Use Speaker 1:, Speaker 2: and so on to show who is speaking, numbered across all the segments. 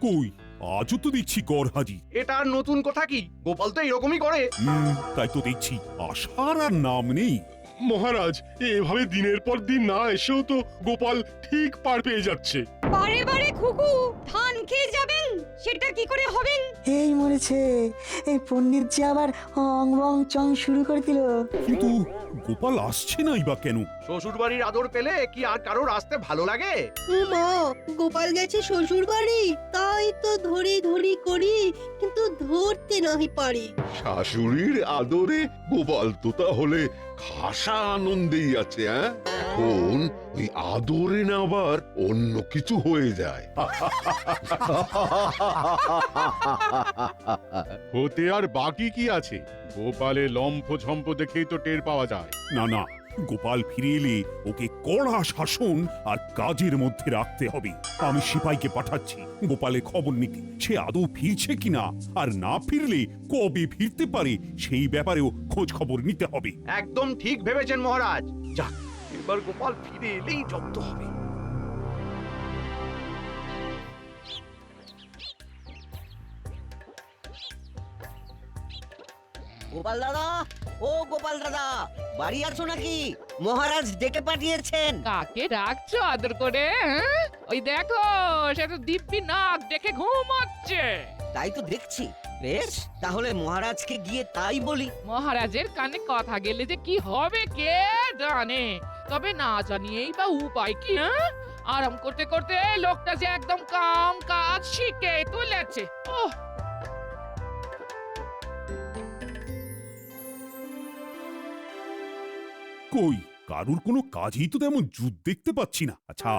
Speaker 1: কই আজও তো দেখছি গড়হাজি।
Speaker 2: এটা আর নতুন কথা কি? গোপাল তো এরকমই করে।
Speaker 1: তাই তো দেখছি আসার আর নাম নেই।
Speaker 3: মহারাজ, এভাবে দিনের পর দিন না এসেও তো গোপাল ঠিক পার পেয়ে যাচ্ছে।
Speaker 4: বারে বারে খুকু ধান খেয়ে যাবেন, সেটা কি করে হবেন?
Speaker 5: এই মরেছে, এই পণ্ডিত যে আবার অং বং চং শুরু করে দিল।
Speaker 1: কিন্তু গোপাল আসছে নাই বা কেন?
Speaker 2: শ্বশুর বাড়ির আদর পেলে কি আর কারোর আসতে ভালো লাগে?
Speaker 6: মা, গোপাল গেছে শ্বশুর বাড়ি, তাই তো ধরি ধরি করি, কিন্তু ধরতে নাহি পারি।
Speaker 7: শাশুড়ির আদরে গোপাল তো তাহলে খাসা আনন্দেই আছে। এখন ওই আদরে না আবার অন্য কিছু হয়ে যায়।
Speaker 3: হতে আর বাকি কি আছে? গোপালের লম্ফ ঝম্প দেখেই তো টের পাওয়া যায়।
Speaker 1: না না, গোপাল ফিরে এলে ওকে কড়া শাসন আর কাজের মধ্যে রাখতে হবে। আমি সিপাইকে পাঠাচ্ছি গোপালের খবর নিতে, সে আদৌ ফিরছে কিনা, আর না ফিরলে কবে ফিরতে পারে সেই ব্যাপারেও খোঁজ খবর নিতে হবে।
Speaker 2: একদম ঠিক ভেবেছেন মহারাজ। যাক, এবার গোপাল ফিরে এলেই জব্দ হবে।
Speaker 8: গোপাল দাদা, ও গোপাল দাদা, বাড়ি আছো নাকি? মহারাজ ডেকে পাঠিয়েছেন।
Speaker 9: কাকে ডাকছো আদর করে? হ্যাঁ? ওই দেখো, সে তো দিব্যি নাক দেখে ঘুমাচ্ছে।
Speaker 8: তাই তো দেখছি। বেশ, তাহলে মহারাজকে গিয়ে তাই বলি।
Speaker 9: মহারাজের কানে কথা গেলে যে কি হবে কে জানে। তবে না জানিয়েই বা উপায় কি? হ্যাঁ, আরাম করতে করতে লোকটা যে একদম কাম কাজ শিখে তুলেছে। ওহ,
Speaker 1: কই কারুর কোনো কাজই তো তেমন জুত দেখতে পাচ্ছি না। আচ্ছা,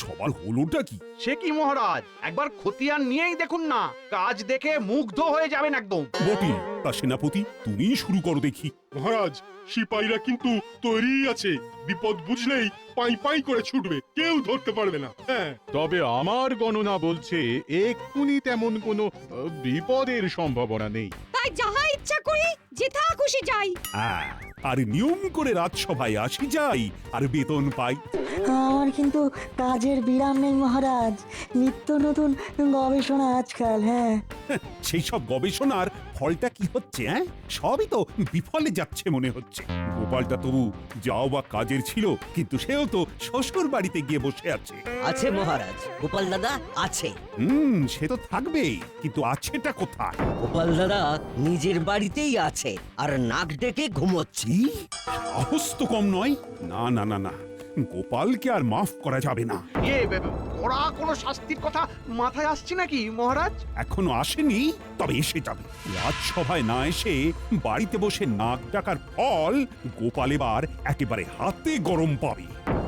Speaker 1: সবার হলোটা কি?
Speaker 2: সে কি মহারাজ, একবার খতিয়ান নিয়েই দেখুন না, কাজ দেখে মুগ্ধ হয়ে যাবেন একদম।
Speaker 1: বটে, তা সেনাপতি তুমি শুরু করো দেখি।
Speaker 3: মহারাজ, সিপাহীরা কিন্তু তৈরি আছে, বিপদ বুঝলেই পাই পাই করে ছুটবে, কেউ ধরতে পারবে না। তবে আমার গণনা বলছে এক্ষুনি তেমন কোনো বিপদের সম্ভাবনা নেই।
Speaker 4: তাই যাহা ইচ্ছা করি যেথা খুশি যাই।
Speaker 1: আর নিয়ম করে রাজসভায় আসি যাই আর বেতন পাই।
Speaker 5: আমার কিন্তু কাজের বিরাম নেই মহারাজ, নিত্য নতুন গবেষণা আজকাল।
Speaker 1: সেই সব গবেষণার ফলটা কি হচ্ছে? সবই তো বিফলে যাচ্ছে মনে হচ্ছে। গোপালটা তবু যাও বা কাজের ছিল, কিন্তু সেও তো শ্বশুর বাড়িতে গিয়ে বসে আছে।
Speaker 8: আছে মহারাজ, গোপাল দাদা আছে।
Speaker 1: সে তো থাকবেই, কিন্তু আছেটা কোথায়?
Speaker 8: গোপাল দাদা নিজের বাড়িতেই আছে আর নাক ডেকে ঘুমোচ্ছে।
Speaker 1: সাহস তো কম নয়। না না না না, গোপালকে আর মাফ করা যাবে না।
Speaker 2: ওরা কোনো শাস্তির কথা মাথায় আসছে নাকি মহারাজ?
Speaker 1: এখনো আসেনি, তবে এসে যাবে। রাজসভায় না এসে বাড়িতে বসে নাক ডাকার ফল গোপাল এবার একেবারে হাতে গরম পাবে।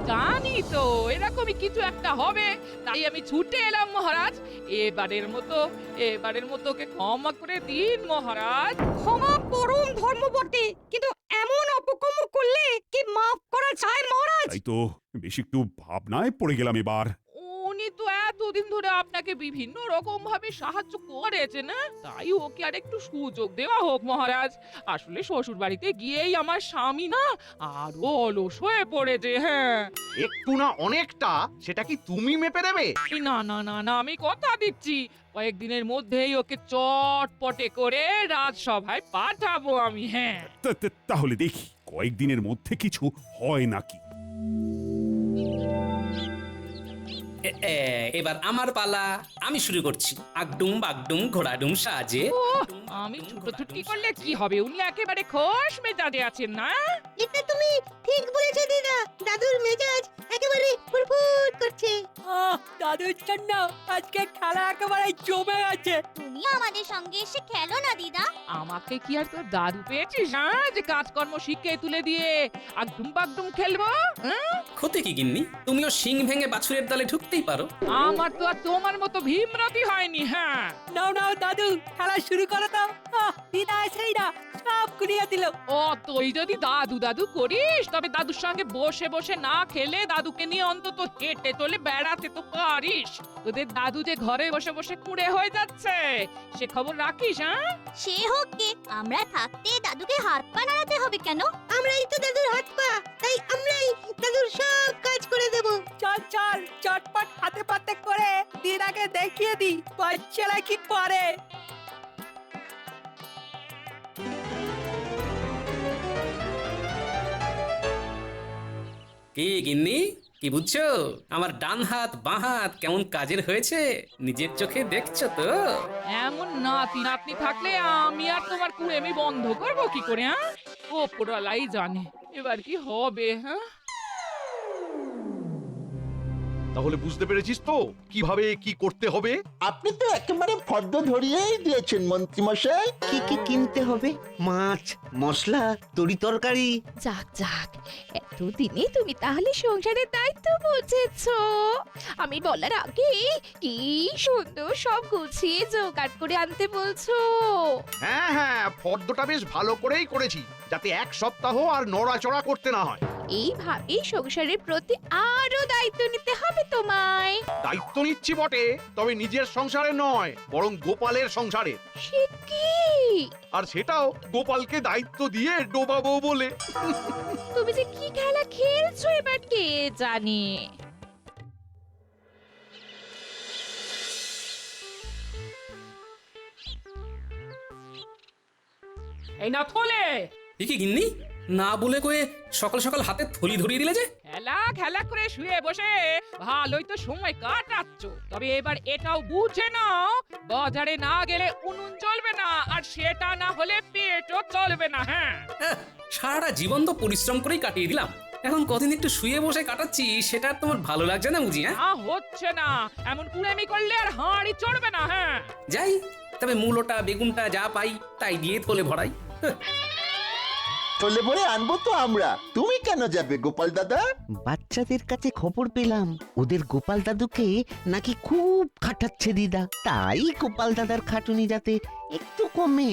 Speaker 9: জানি তো এরকমই কিছু একটা হবে, তাই আমি ছুটে এলাম মহারাজ। এবারের মতো ওকে ক্ষমা করে দিন মহারাজ।
Speaker 4: ক্ষমা পরম ধর্ম বটে, কিন্তু এমন অপকর্ম করলে কি মাফ করা যায় মহারাজ?
Speaker 1: তাই তো বেশ একটু ভাবনায় পড়ে গেলাম এবার।
Speaker 9: উনি তো এতদিন ধরে আপনাকে বিভিন্ন রকম ভাবে সাহায্য করেছে না, তাই ওকে আর একটু সুযোগ দেওয়া হোক মহারাজ। আসলে শ্বশুর বাড়িতে গিয়েই আমার স্বামী না আরো অলস হয়ে পড়েছে। হ্যাঁ,
Speaker 2: একটু না অনেকটা, সেটা কি তুমি মেপে দেবে?
Speaker 9: না না না না, আমি কথা দিচ্ছি কয়েকদিনের মধ্যেই ওকে চটপটে করে রাজসভায় পাঠাবো আমি। হ্যাঁ,
Speaker 1: তাহলে দেখি কয়েকদিনের মধ্যে কিছু হয় নাকি।
Speaker 10: এবার আমার পালা, আমি শুরু করছি। আগডুম বাগডুম ঘোড়াডুম সাজে।
Speaker 9: আমি ছুটোছুটি করলে কি হবে? উনি একেবারে খোশ মেজাজে আছেন না?
Speaker 6: এটা তুমি ঠিক বলেছো দিদা, দাদুর মেজাজ একেবারে ফুরফুর করছে।
Speaker 4: দাদুর জন্য আজকে খেলা একেবারে জমে গেছে।
Speaker 11: তুমি আমাদের সঙ্গে এসে খেলো না দিদা।
Speaker 9: আমাকে কি আর তোর দাদু পেয়েছিস যে কাজকর্ম শিখে তুলে দিয়ে আগডুম বাগডুম খেলবো?
Speaker 10: ক্ষতি কি গিন্নি? তুমিও শিং ভেঙে বাছুরের দলে ঢুকতেই পারো।
Speaker 9: আমার তো আর তোমার মতো ভীমরতি হয়নি। হ্যাঁ,
Speaker 4: নাও নাও দাদু, খেলা শুরু করো তো। দিদা এসেই না সব কুড়িয়ে দিল।
Speaker 9: ও তুই যদি দাদু দাদু করিস, তবে দাদুর সঙ্গে বসে বসে না খেলে দাদুকে নিয়ে অন্তত হেঁটে চলে বেড়াতে তো পারিস। তোদের দাদু যে ঘরে বসে বসে কুঁড়ে হয়ে যাচ্ছে, সে খবর রাখিস?
Speaker 11: সে হোক গে, আমরা থাকতে দাদুকে হাত পা নাড়াতে হবে কেন?
Speaker 6: আমরাই তো দাদুর হাত পা, তাই আমরাই দাদুর সব কাজ করে দেব।
Speaker 4: চল চল, চটপট হাতে পাতে করে দিদাকে
Speaker 6: দেখিয়ে দি বাচ্চারা কি পারে।
Speaker 10: কি গিন্নি, কি বুঝছো? আমার ডান হাত বাঁ হাত কেমন কাজের হয়েছে নিজের চোখে দেখছো তো?
Speaker 9: এমন নাতি নাতনি থাকলে আমি আর তোমার কুড়েমি বন্ধ করবো কি করে? হ্যাঁ, ওপরওয়ালাই জানে এবার কি হবে। হ্যাঁ,
Speaker 2: তাহলে বুঝতে পেরেছিস তো কিভাবে কি করতে হবে?
Speaker 12: আপনি তো একেবারে ফর্দ ধরিয়েই দিয়েছেন মন্ত্রী মশাই।
Speaker 8: কি কি কিনতে হবে? মাছ, মশলা, তরি তরকারি।
Speaker 11: যাক যাক, এতদিনে তুমি তাহলে সংসারের দায়িত্ব বুঝেছো। আমি বলার আগে কি সুন্দর সব গুছিয়ে জোগাড় করে আনতে বলছো।
Speaker 2: হ্যাঁ হ্যাঁ, ফর্দটা বেশ ভালো করেই করেছি, যাতে এক সপ্তাহ আর নড়াচড়া করতে না হয়।
Speaker 11: এইভাবে সংসারের প্রতি আরো দায়িত্ব নিতে হবে তোমায়।
Speaker 2: দায়িত্ব নিচ্ছি বটে, তবে নিজের সংসারে নয়, বরং গোপালের সংসারে।
Speaker 11: সে কি?
Speaker 2: আর সেটাও গোপালকে দায়িত্ব দিয়ে ডোবাবো বলে।
Speaker 11: তুমি যে কি খেলা খেলছো এবার কে জানে।
Speaker 9: এই না থলে,
Speaker 10: এ কি গিন্নি, না বলে কয়ে সকাল সকাল হাতে থলি ধরিয়ে দিলে যে?
Speaker 9: খেলা খেলা করে শুয়ে বসে ভালোই তো সময় কাটাচ্ছ, তবে এবার এটাও বুঝে নাও বাজারে না গেলে উনুন চলবে না, আর সেটা না হলে পেটও চলবে না। হ্যাঁ,
Speaker 10: সারাটা জীবন তো পরিশ্রম করেই কাটিয়ে দিলাম, এখন কদিন একটু শুয়ে বসে কাটাচ্ছি, সেটা আর তোমার ভালো লাগছে না বুঝি? হ্যাঁ,
Speaker 9: হচ্ছে না, এমন কুড়েমি করলে আর হাঁড়ি চড়বে না। হ্যাঁ,
Speaker 10: যাই, তবে মূলোটা বেগুনটা যা পাই তাই দিয়ে থলে ভরাই।
Speaker 12: চলে পরে আনবো তো আমরা, তুমি কেন যাবে গোপাল দাদা?
Speaker 8: বাচ্চাদের কাছে খবর পেলাম ওদের গোপাল দাদুকে নাকি খুব খাটাচ্ছে দিদা, তাই গোপাল দাদার খাটুনি যাতে একটু কমে,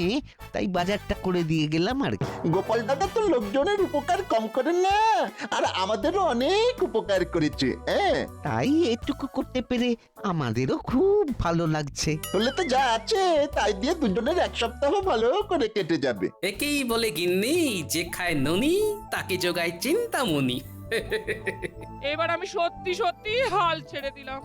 Speaker 8: তাই বাজারটা করে দিয়ে গেলাম আর কি।
Speaker 12: গোপাল দাদা তো লোকজনের উপকার কম করেন না, আর আমাদেরও অনেক উপকার করেছে। হ্যাঁ,
Speaker 8: তাই এটুকু করতে পেরে আমাদেরও খুব ভালো লাগছে।
Speaker 12: বললে তো যা আছে তাই দিয়ে দুজনের এক সপ্তাহ ভালো করে কেটে যাবে।
Speaker 10: একেই বলে গিন্নি, যে খায় ননি তাকে যোগায় চিন্তামণি।
Speaker 9: এবার আমি সত্যি সত্যি হাল ছেড়ে দিলাম।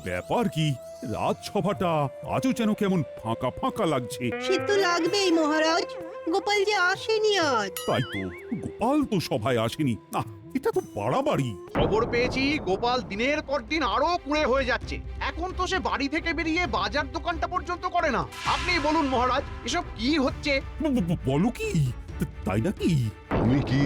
Speaker 1: ব্যাপার কি, রাজসভাটা আজও যেন কেমন ফাঁকা ফাঁকা লাগছে।
Speaker 6: সে তো লাগবেই মহারাজ, গোপাল যে আসেনি আজ।
Speaker 1: তাই তো, গোপাল তো সভায় আসেনি। না, এটা তো বাড়াবাড়ি।
Speaker 2: খবর পেয়েছি গোপাল দিনের পর দিন আরো কুঁড়ে হয়ে যাচ্ছে। এখন তো সে বাড়ি থেকে বেরিয়ে বাজার দোকানটা পর্যন্ত করে না। আপনি বলুন মহারাজ, এসব কি হচ্ছে?
Speaker 1: বলো কি, তাই নাকি?
Speaker 7: আমি কি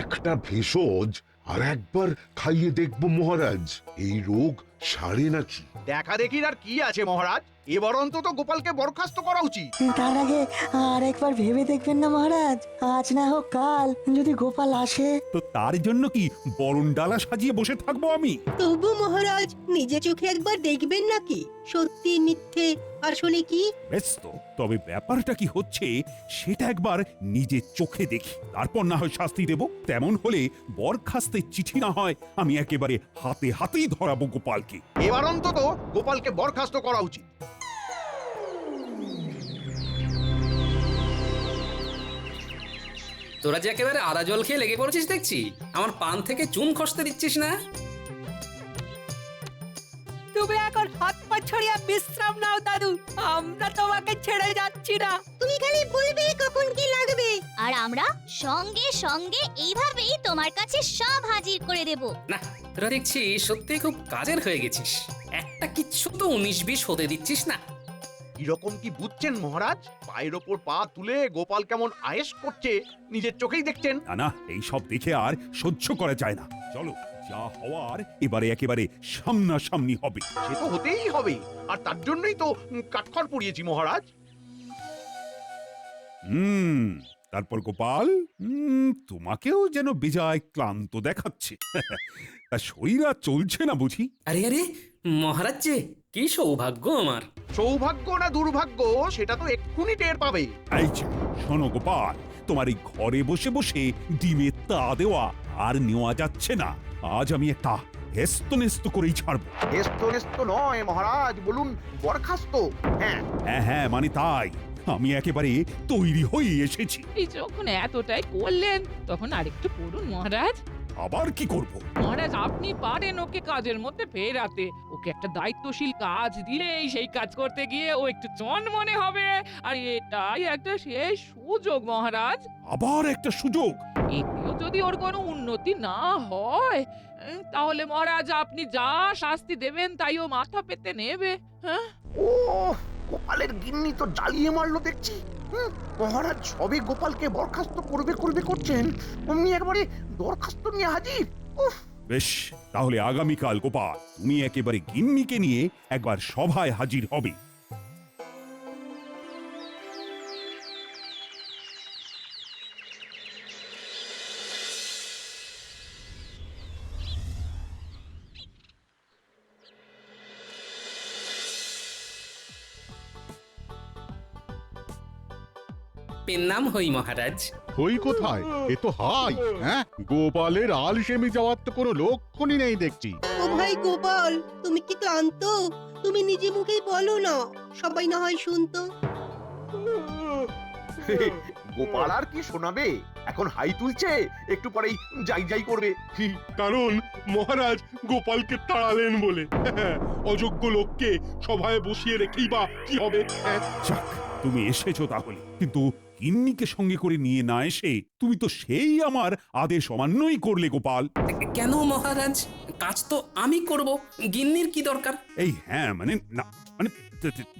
Speaker 7: একটা ভেষজ আর একবার খাইয়ে দেখবো মহারাজ, এই রোগ সারে নাকি?
Speaker 2: দেখা দেখির আর কি আছে মহারাজ, এবার অন্তত গোপালকে বরখাস্ত করা উচিত।
Speaker 5: তার আগে আর একবার ভেবে দেখবেন না মহারাজ, আজ না হোক কাল যদি গোপাল আসে।
Speaker 1: তো তার জন্য কি বরণ ডালা সাজিয়ে বসে থাকবো আমি?
Speaker 6: তবু মহারাজ নিজে চোখে একবার দেখবেন নাকি সত্যি মিথ্যে আসলে কি?
Speaker 1: বেশ তো, তবে ব্যাপারটা কি হচ্ছে সেটা একবার নিজে চোখে দেখি, তারপর না হয় শাস্তি দেব। তেমন হলে বরখাস্তের চিঠি না হয় আমি একেবারে হাতে হাতেই ধরাবো গোপালকে।
Speaker 2: এবার অন্তত গোপালকে বরখাস্ত করা উচিত।
Speaker 10: তোরা যে একেবারে আদা জল খেয়ে লেগে পড়েছিস দেখছি, আমার পান থেকে চুন খসতে দিচ্ছিস না।
Speaker 6: তুমি এখন হাত পা ছড়িয়ে বিশ্রাম নাও দাদু, আমরা তোমাকে ছেড়ে যাচ্ছি না। তুমি খালি বলবে কখন কি লাগবে,
Speaker 11: আর আমরা সঙ্গে সঙ্গে এইভাবেই তোমার কাছে সব হাজির করে দেব।
Speaker 10: না, তোরা দেখছি সত্যি খুব কাজের হয়ে গেছিস, একটা কিচ্ছু তো 19-20 হতে দিচ্ছিস না।
Speaker 2: এরকম কি বুঝছেন মহারাজ? পায়ের ওপর পা তুলে গোপাল কেমন আয়েশ করছে নিজের চোখেই দেখছেন।
Speaker 1: না না, এই সব দেখে আর সহ্য করা যায় না। চলো, যা হওয়ার এবারে একেবারে সামনাসামনি হবে।
Speaker 2: সে তো হতেই হবে, আর তার জন্যই তো কাঠখড় পুড়িয়েছি মহারাজ।
Speaker 1: তারপর গোপাল, তোমাকেও যেন বেজায় ক্লান্ত দেখাচ্ছে। তা শরীর আর চলছে না বুঝি?
Speaker 10: আরে আরে মহারাজ যে, কি সৌভাগ্য আমার।
Speaker 2: সৌভাগ্য না দুর্ভাগ্য সেটা তো এক্ষুনি টের পাবে।
Speaker 1: এই যে, শোনো গোপাল, তোমার এই ঘরে বসে বসে ডিমে তা দেওয়া আর নেওয়া যাচ্ছে না। আজ আমি একটা হেস্তনেস্ত করেই ছাড়বো।
Speaker 2: হেস্তনেস্ত নয় মহারাজ, বলুন বরখাস্ত। হ্যাঁ
Speaker 1: হ্যাঁ, মানে তাই, আমি একেবারে তৈরি হয়ে এসেছি।
Speaker 9: এই যখন এতটাই করলেন তখন আরেকটু পড়ুন মহারাজ।
Speaker 1: আবার কি করব?
Speaker 9: মহারাজ আপনি পারেন ওকে কাজের মধ্যে ফেরাতে। ওকে একটা দায়িত্বশীল কাজ দিলেই সেই কাজ করতে গিয়ে ও একটু চনমনে হবে। আর এটাই একটা শেষ সুযোগ মহারাজ।
Speaker 1: আবার একটা সুযোগ?
Speaker 9: এতেও যদি ওর কোনো উন্নতি না হয় তাহলে মহারাজ আপনি যা শাস্তি দেবেন তাই ও মাথা পেতে নেবে। হ্যাঁ,
Speaker 2: ও গোপালের গিন্নি তো জ্বালিয়ে মারলো দেখছি। মহারাজ সবে গোপালকে বরখাস্ত করবে করবে করছেন, অমনি একবারে দরখাস্ত নিয়ে হাজির। উফ!
Speaker 1: বেশ, তাহলে আগামীকাল গোপাল তুমি একেবারে গিন্নিকে নিয়ে একবার সভায় হাজির হবে।
Speaker 10: পেন নাম হই মহারাজ।
Speaker 3: হই কোথায়? এ তো হাই। হ্যাঁ, গোপালের আলসেমি যাওয়ার তো কোনো লক্ষণই নেই দেখছি।
Speaker 6: ও ভাই গোপাল, তুমি কি ক্লান্ত? তুমি নিজে মুখেই বলো না, সবাই না হয় শুনতো।
Speaker 2: গোপাল আর কি শোনাবে? এখন হাই তুলছে, একটু পরেই যাই যাই করবে।
Speaker 3: কারণ মহারাজ গোপালকে তাড়ালেন বলে। অযোগ্য লোককে সভায় বসিয়ে রেখেই বা কি হবে?
Speaker 1: যাক, তুমি এসেছো তাহলে, কিন্তু গিন্নিকে সঙ্গে করে নিয়ে না এসে তুমি তো সেই আমার আদেশ অমান্যই করলে গোপাল।
Speaker 10: কেন মহারাজ? কাজ তো আমি করব, গিন্নির কি দরকার?
Speaker 1: এই হ্যাঁ, মানে না, মানে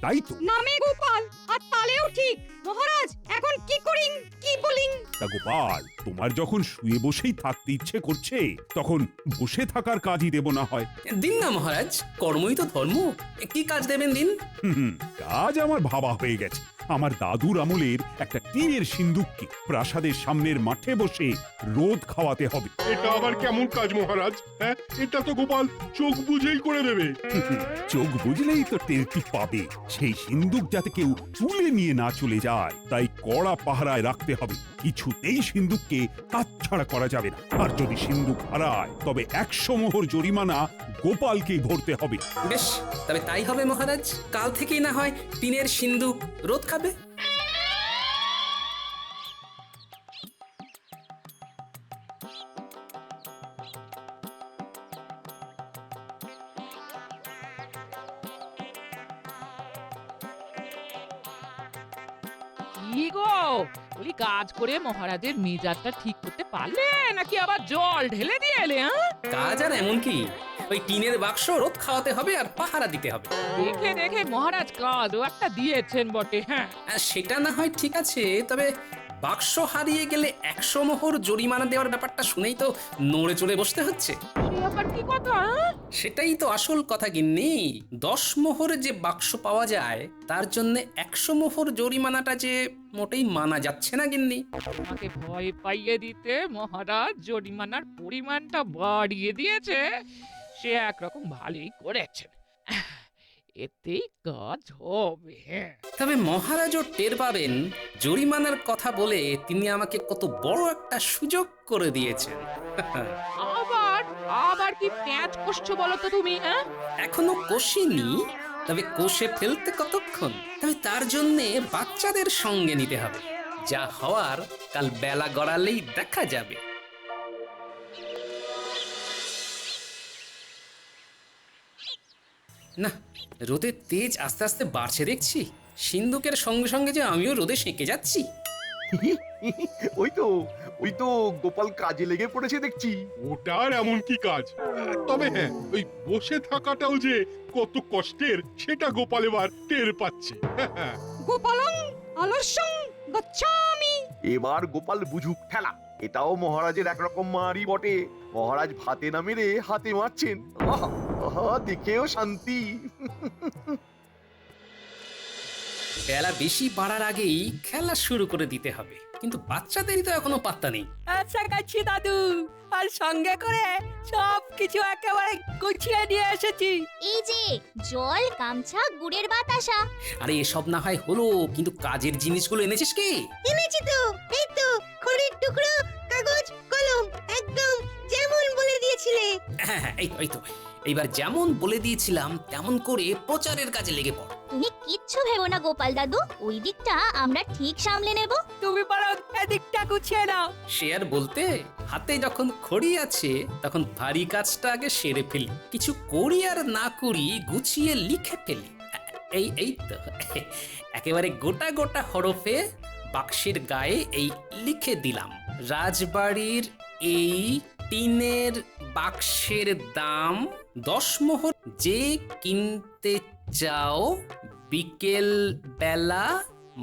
Speaker 1: তাই তো।
Speaker 4: নামে গোপাল আর তালেও ঠিক। মহারাজ এখন কি করিং কি বলিং?
Speaker 1: তা গোপাল, তোমার যখন শুয়ে বসেই থাকতে ইচ্ছে করছে তখন বসে থাকার কাজই দেব না হয়।
Speaker 10: দিন না মহারাজ, কর্মই তো ধর্ম। কি কাজ দেবেন দিন?
Speaker 1: কাজ আমার ভাবা হয়ে গেছে। আমার দাদুর আমলের একটা টিনের সিন্দুককে প্রাসাদের সামনের মাঠে বসে রোদ খাওয়াতে হবে।
Speaker 3: এটা আবার কেমন কাজ মহারাজ? হ্যাঁ, এটা তো গোপাল চোখ বুঝেই করে দেবে।
Speaker 1: চোখ বুঝলেই তো টেরটি পাবে। সেই সিন্দুক যাতে কেউ তুলে নিয়ে না চলে যায়, তাই কড়া পাহারায় রাখতে হবে। কিছুতেই সিন্দুককে কাটছাড়া করা যাবে না। আর যদি সিন্দুক হারায় তবে 100 মোহর জরিমানা গোপালকেই ভরতে হবে।
Speaker 10: বেশ, তবে তাই হবে মহারাজ। কাল থেকেই না হয় টিনের সিন্দুক রোদ খাবে।
Speaker 9: কি গো, বলি কাজ করে মহারাজের মেজাজটা ঠিক করতে পারলে নাকি আবার জল ঢেলে দিয়ে এলে?
Speaker 10: কাজ আর এমন কি, ওই টিনের বাক্স রোদ খাওয়াতে হবে আর পাহারা দিতে হবে।
Speaker 9: দেখে দেখে মহারাজ কাজও একটা দিয়েছেন বটে। হ্যাঁ,
Speaker 10: সেটা না হয় ঠিক আছে, তবে বাক্স হারিয়ে গেলে 100 মোহর জরিমানা দেওয়ার ব্যাপারটা শুনেই তো নড়ে চড়ে বসতে হচ্ছে।
Speaker 9: সে আবার কি কথা?
Speaker 10: সেটাই তো আসল কথা গিন্নি। 10 মোহরে যে বাক্স পাওয়া যায় তার জন্য 100 মোহর জরিমানাটা যে মোটেই মানা যাচ্ছে না গিন্নি।
Speaker 9: আমাকে ভয় পাইয়ে দিতে মহারাজ জরিমানার পরিমাণটা বাড়িয়ে দিয়েছে। সে একরকম ভালোই করেছেন, এতেই কাজ হবে।
Speaker 10: তবে মহারাজও টের পাবেন জরিমানার কথা বলে তিনি আমাকে কত বড় একটা সুযোগ করে দিয়েছেন।
Speaker 9: আবার আবার কি প্যাঁচ কষছো বলো তো তুমি? হ্যাঁ,
Speaker 10: এখনো কষিনি, তবে কষে ফেলতে কতক্ষণ। তবে তার জন্য বাচ্চাদের সঙ্গে নিতে হবে। যা হওয়ার কাল বেলা গড়ালেই দেখা যাবে। না, রোদের তেজ আস্তে আস্তে বাড়ছে দেখছি। সিন্দুকের সঙ্গে সঙ্গে যে আমিও রোদে সেঁকে যাচ্ছি।
Speaker 2: ওই তো গোপাল কাজে লেগে পড়েছে দেখছি।
Speaker 3: ওটার এমন কি কাজ? তবে হ্যাঁ, ওই বসে থাকাটাও যে কত কষ্টের সেটা গোপাল এবার টের পাচ্ছে।
Speaker 4: গোপালং আলস্যং গচ্ছামি।
Speaker 2: এবার গোপাল বুঝুক ঠেলা। এটাও মহারাজের একরকম মারি বটে। মহারাজ ভাতে না মেরে হাতে মারছেন। আহা, দেখেও শান্তি।
Speaker 10: বেলা বেশি বাড়ার আগেই খেলা শুরু করে দিতে হবে, কিন্তু বাচ্চাদেরই তো এখনো পাত্তা নেই।
Speaker 6: আচ্ছা কাছি দাদু, আর সঙ্গে করে সব কিছু একেবারে গুছিয়ে নিয়ে এসেছি।
Speaker 11: এই যে জল, গামছা, গুড়ের বাতাসা।
Speaker 10: আরে এসব না হয় হলো, কিন্তু কাজের জিনিসগুলো এনেছিস কি?
Speaker 6: এনেছি তো, এই তো খড়ির টুকরো, কাগজ, কলম, একদম যেমন বলে দিয়েছিলে।
Speaker 10: হ্যাঁ হ্যাঁ, এই তো এইবার যেমন বলে দিয়েছিলাম তেমন করে প্রচারের কাজে লেগে পড়।
Speaker 11: তুমি কিচ্ছু ভেবো না গোপাল দাদু, ওই দিকটা আমরা ঠিক সামলে নেব।
Speaker 6: তুমি বরং দিকটা গুছিয়ে নাও।
Speaker 10: সে আর বলতে, হাতে যখন খড়ি আছে তখন ভারী কাজটা আগে সেরে ফেলি, কিছু করি আর না করি গুছিয়ে লিখে ফেলি। এই তো একেবারে গোটা গোটা হরফে বাক্সের গায়ে এই লিখে দিলাম, রাজবাড়ির এই টিনের বাক্সের দাম 10 মোহর, যে কিনতে চাও বিকেল বেলা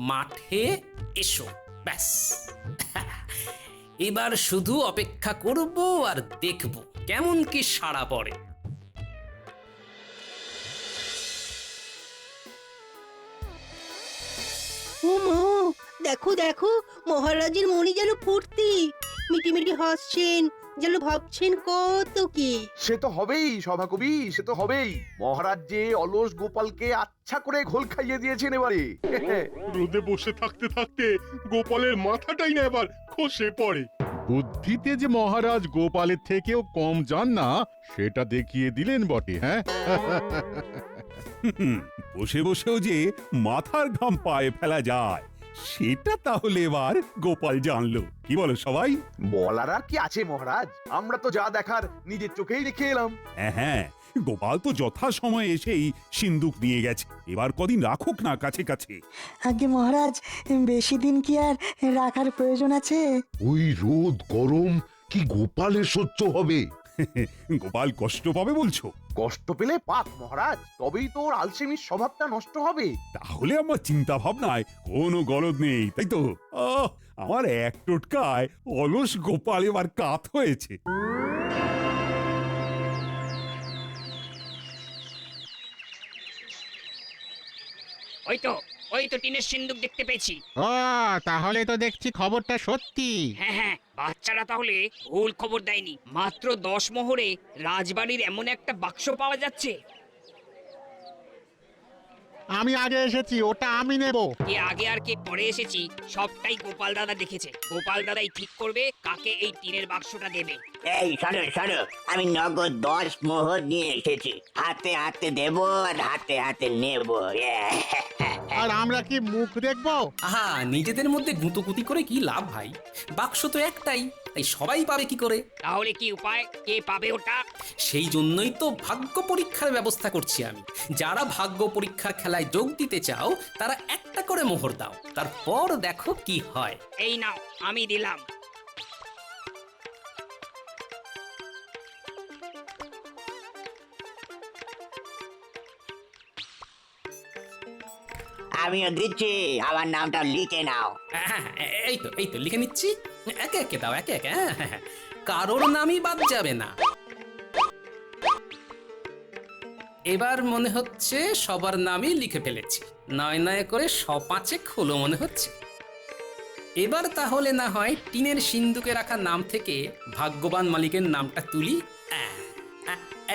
Speaker 10: মাঠে এসো। ব্যাস, এবার শুধু অপেক্ষা করব আর দেখব কেমন কি সাড়া পড়ে।
Speaker 6: ও মা, দেখো দেখো, মহারাজের মনি যেন ফুর্তি, মিটিমিটি হাসছেন, যেন ভাবছেন কত কি।
Speaker 2: সে তো হবেই সভাকবি, সে তো হবেই। মহারাজ যে অলস গোপালকে আচ্ছা করে ঘোল খাইয়ে দিয়েছেন এবারে।
Speaker 3: রোদে বসে থাকতে থাকতে গোপালের মাথাটাই না এবার খসে পড়ে। বুদ্ধিতে যে মহারাজ গোপালের থেকেও কম যান না সেটা দেখিয়ে দিলেন বটে। হ্যাঁ,
Speaker 1: বসে বসেও যে মাথার ঘাম পায়ে ফেলা যায় সেটা তাহলে এবার গোপাল জানলো। কি বলো সবাই?
Speaker 2: বলার আর কি আছে মহারাজ, আমরা তো যা দেখার নিজের চোখেই দেখে এলাম।
Speaker 1: হ্যাঁ, গোপাল তো যথা সময় এসেই সিন্দুক নিয়ে গেছে, এবার কদিন রাখুক না কাছে কাছে।
Speaker 5: আগে মহারাজ, বেশি দিন কি আর রাখার প্রয়োজন আছে?
Speaker 7: ওই রোদ গরম কি গোপালের সহ্য হবে?
Speaker 1: গোপাল কষ্ট পাবে বলছো?
Speaker 2: কষ্ট পেলে পাক মহারাজ, তবেই তো ওর আলসেমির স্বভাবটা নষ্ট হবে।
Speaker 1: তাহলে আমার চিন্তা ভাবনায় কোনো গলদ নেই, তাই তো? আমার এক টোটকায় অলস গোপাল এবার কাত হয়েছে।
Speaker 13: ওই তো টিনের সিন্দুক দেখতে পেয়েছি।
Speaker 14: ও, তাহলে তো দেখছি খবরটা সত্যি।
Speaker 13: হ্যাঁ হ্যাঁ, বাচ্চারা তাহলে ভুল খবর দেয়নি। মাত্র 10 মোহরে রাজবাড়ির এমন একটা বাক্স পাওয়া যাচ্ছে।
Speaker 14: আমি আগে এসেছি, ওটা আমি নেব।
Speaker 13: কে আগে আর কে পরে এসেছি সবটাই গোপাল দাদা দেখেছে। গোপাল দাদাই ঠিক করবে কাকে এই টিনের বাক্সটা দেবে।
Speaker 15: এই শোনো শোনো, আমি নগদ 10 মোহর নিয়ে এসেছি। হাতে হাতে দেব আর হাতে হাতে নেব।
Speaker 14: আর আমরা কি মুখ দেখবো?
Speaker 10: আহা, নিজেদের মধ্যে গুঁতোগুতি করে কি লাভ ভাই? বাক্স তো একটাই, তাই সবাই পাবে কি করে?
Speaker 13: তাহলে কি উপায়, কে পাবে ওটা?
Speaker 10: সেই জন্যই তো ভাগ্য পরীক্ষার ব্যবস্থা করছি আমি। যারা ভাগ্য পরীক্ষার খেলায় যোগ দিতে চাও তারা একটা করে মোহর দাও, তারপর দেখো কি হয়।
Speaker 13: এই নাও, আমি দিলাম।
Speaker 15: আমিও দিচ্ছি, আমার নামটা লিখে নাও।
Speaker 10: হ্যাঁ, এই তো লিখে নিচ্ছি। একে একে দাও, একে একে। হ্যাঁ, কারোর নামই বাদ যাবে না। এবার মনে হচ্ছে সবার নামই লিখে ফেলেছি। নয় নয় করে 5 হলো মনে হচ্ছে। এবার তাহলে না হয় টিনের সিন্দুকে রাখা নাম থেকে ভাগ্যবান মালিকের নামটা তুলি।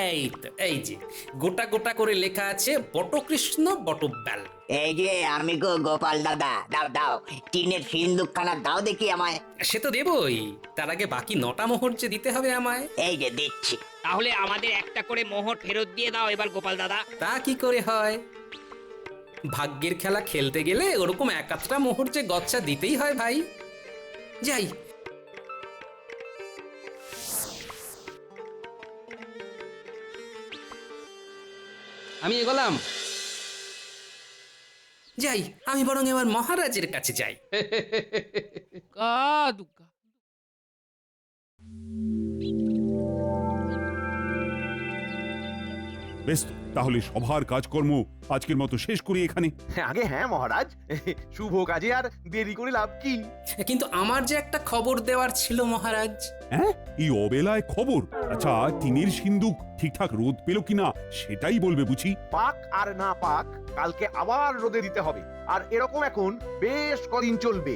Speaker 10: এই তো, এই যে গোটা গোটা করে লেখা আছে বটকৃষ্ণ বটব্যাল।
Speaker 15: এই যে আমি গো গোপাল দাদা, দাও দাও টিনের সিন্দুকখানা দাও দেখি আমায়।
Speaker 10: সে তো দেবই, তার আগে বাকি 9টা মোহর যে দিতে হবে আমায়।
Speaker 15: এই যে দিচ্ছি।
Speaker 13: তাহলে আমাদের একটা করে মোহর ফেরত দিয়ে দাও এবার গোপাল দাদা।
Speaker 10: তা কি করে হয়? ভাগ্যের খেলা খেলতে গেলে ওরকম 1-8টা মোহর যে গচ্চা দিতেই হয় ভাই। যাই, আমি এগোলাম। যাই, আমি বরং এবার মহারাজের কাছে যাই।
Speaker 9: দুগ্গা।
Speaker 1: বেশ, তাহলে সভার কাজকর্ম আজকের মতো শেষ করি এখানে।
Speaker 2: আগে হ্যাঁ মহারাজ, শুভ কাজে আর দেরি করে লাভ কি?
Speaker 10: কিন্তু আমার যে একটা খবর দেওয়ার ছিল মহারাজ।
Speaker 1: হ্যাঁ, এই অবেলায় খবর? আচ্ছা, টিনের সিন্দুক ঠিকঠাক রোদ পেল কিনা সেটাই বলবে বুঝি।
Speaker 2: পাক আর না পাক, কালকে আবার রোদে দিতে হবে। আর এরকম এখন বেশ কদিন চলবে,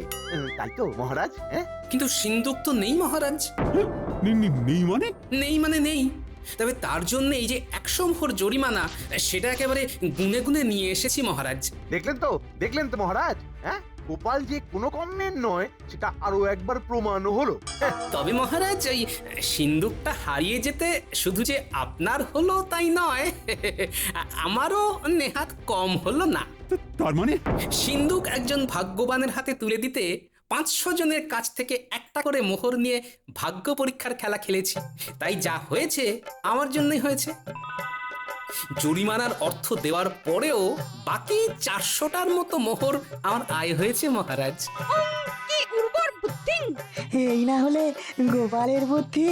Speaker 2: তাই তো মহারাজ? হ্যাঁ,
Speaker 10: কিন্তু সিন্দুক তো নেই মহারাজ।
Speaker 1: নেই মানে?
Speaker 10: নেই মানে নেই। তবে তার জন্য এই যে 100 মোহর জরিমানা, সেটা একেবারে গুনে গুনে নিয়ে এসেছি মহারাজ।
Speaker 2: দেখলেন তো মহারাজ, হ্যাঁ গোপাল যে কোনো কমের নয় সেটা আরো একবার প্রমাণ হলো।
Speaker 10: তবে মহারাজ, ওই সিন্দুকটা হারিয়ে যেতে শুধু যে আপনার হলো তাই নয়, আমারও নেহাত কম হলো না।
Speaker 1: তার মানে?
Speaker 10: সিন্দুক একজন ভাগ্যবানের হাতে তুলে দিতে 500 জনের কাছ থেকে একটা করে মোহর নিয়ে ভাগ্য পরীক্ষার খেলা খেলেছি, তাই যা হয়েছে আমার জন্যই হয়েছে। জরিমানার অর্থ দেওয়ার পরেও বাকি 400টার মতো মোহর আমার আয় হয়েছে মহারাজ।
Speaker 4: কি উর্বর বুদ্ধি!
Speaker 5: এই না হলে গোপালের বুদ্ধি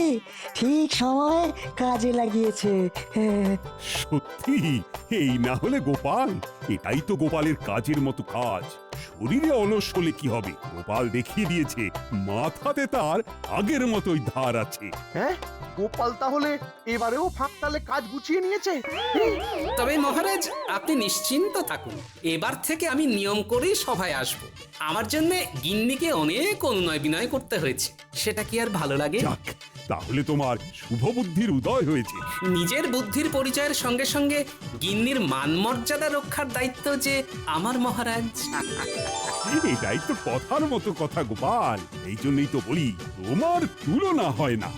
Speaker 5: ঠিক সময়ে কাজে লাগিয়েছে। হ্যাঁ,
Speaker 1: সত্যি এই না হলে গোপাল, এটাই তো গোপালের কাজের মতো কাজ। শরীরে অলস হলে কি হবে, গোপাল দেখিয়ে দিয়েছে মাথাতে তার আগের মতোই ধার আছে।
Speaker 2: হ্যাঁ, গোপাল তাহলে এবারেও ফাঁকতালে কাজ গুছিয়ে নিয়েছে।
Speaker 10: তবে মহারাজ আপনি নিশ্চিন্ত থাকুন, এবার থেকে আমি নিয়ম করেই সভায় আসব। আমার জন্য গিন্নিকে অনেক অনুনয় বিনয় করতে হয়েছে, সেটা কি আর ভালো লাগে?
Speaker 1: যাক, তাহলে তোমার শুভ বুদ্ধির উদয় হয়েছে।
Speaker 10: নিজের বুদ্ধির পরিচয়ের সঙ্গে সঙ্গে গিন্নির মান মর্যাদা রক্ষার দায়িত্ব যে আমার মহারাজ।
Speaker 1: এটাই তো কথার মতো কথা গোপাল, এই জন্যই তো বলি তোমার তুলনা হয় না।